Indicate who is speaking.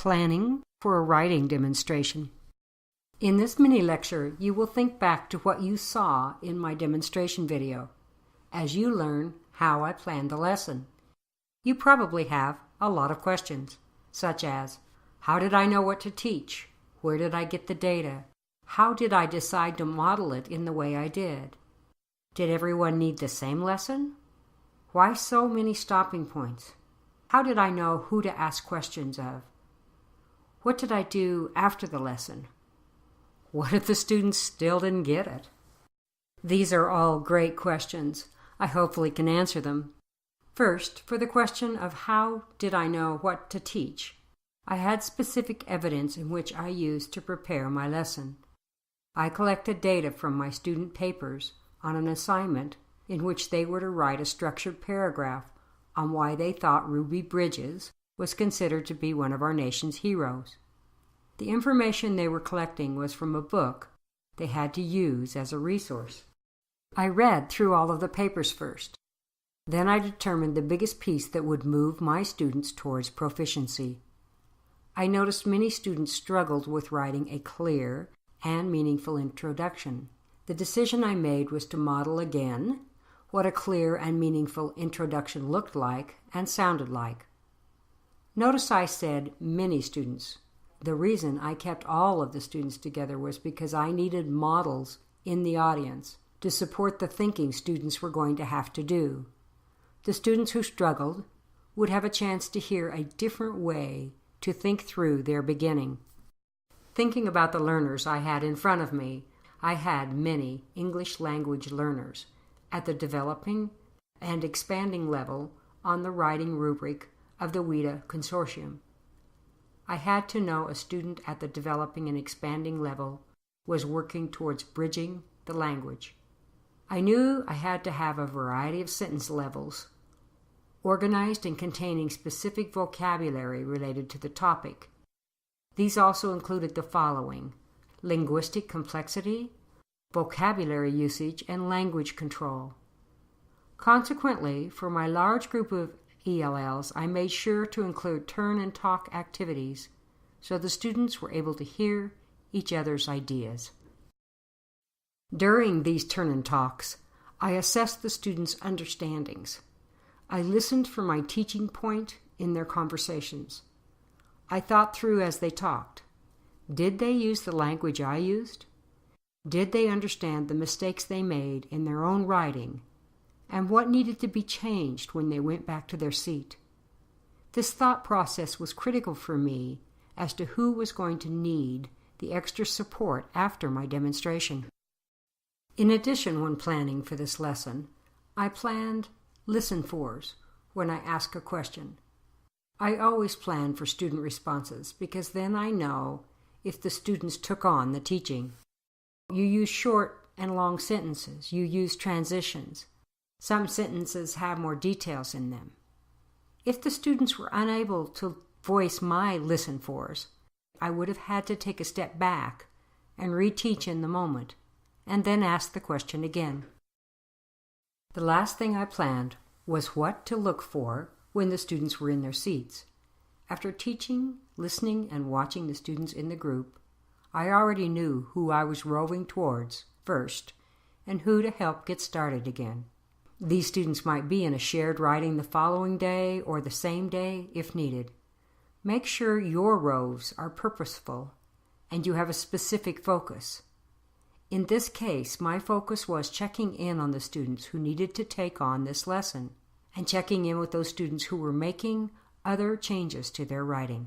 Speaker 1: Planning for a writing demonstration. In this mini-lecture, you will think back to what you saw in my demonstration video as you learn how I planned the lesson. You probably have a lot of questions, such as, how did I know what to teach? Where did I get the data? How did I decide to model it in the way I did? Did everyone need the same lesson? Why so many stopping points? How did I know who to ask questions of? What did I do after the lesson? What if the students still didn't get it? These are all great questions. I hopefully can answer them. First, for the question of how did I know what to teach, I had specific evidence in which I used to prepare my lesson. I collected data from my student papers on an assignment in which they were to write a structured paragraph on why they thought Ruby Bridges was considered to be one of our nation's heroes. The information they were collecting was from a book they had to use as a resource. I read through all of the papers first. Then I determined the biggest piece that would move my students towards proficiency. I noticed many students struggled with writing a clear and meaningful introduction. The decision I made was to model again what a clear and meaningful introduction looked like and sounded like. Notice I said many students. The reason I kept all of the students together was because I needed models in the audience to support the thinking students were going to have to do. The students who struggled would have a chance to hear a different way to think through their beginning. Thinking about the learners I had in front of me, I had many English language learners at the developing and expanding level on the writing rubric of the WIDA Consortium. I had to know a student at the developing and expanding level was working towards bridging the language. I knew I had to have a variety of sentence levels, organized and containing specific vocabulary related to the topic. These also included the following: linguistic complexity, vocabulary usage, and language control. Consequently, for my large group of ELLs, I made sure to include turn and talk activities so the students were able to hear each other's ideas. During these turn and talks, I assessed the students' understandings. I listened for my teaching point in their conversations. I thought through as they talked. Did they use the language I used? Did they understand the mistakes they made in their own writing, and what needed to be changed when they went back to their seat? This thought process was critical for me as to who was going to need the extra support after my demonstration. In addition, when planning for this lesson, I planned listen-fors when I ask a question. I always plan for student responses because then I know if the students took on the teaching. You use short and long sentences. You use transitions. Some sentences have more details in them. If the students were unable to voice my listen-fors, I would have had to take a step back and reteach in the moment, and then ask the question again. The last thing I planned was what to look for when the students were in their seats. After teaching, listening, and watching the students in the group, I already knew who I was roving towards first and who to help get started again. These students might be in a shared writing the following day or the same day if needed. Make sure your roves are purposeful and you have a specific focus. In this case, my focus was checking in on the students who needed to take on this lesson and checking in with those students who were making other changes to their writing.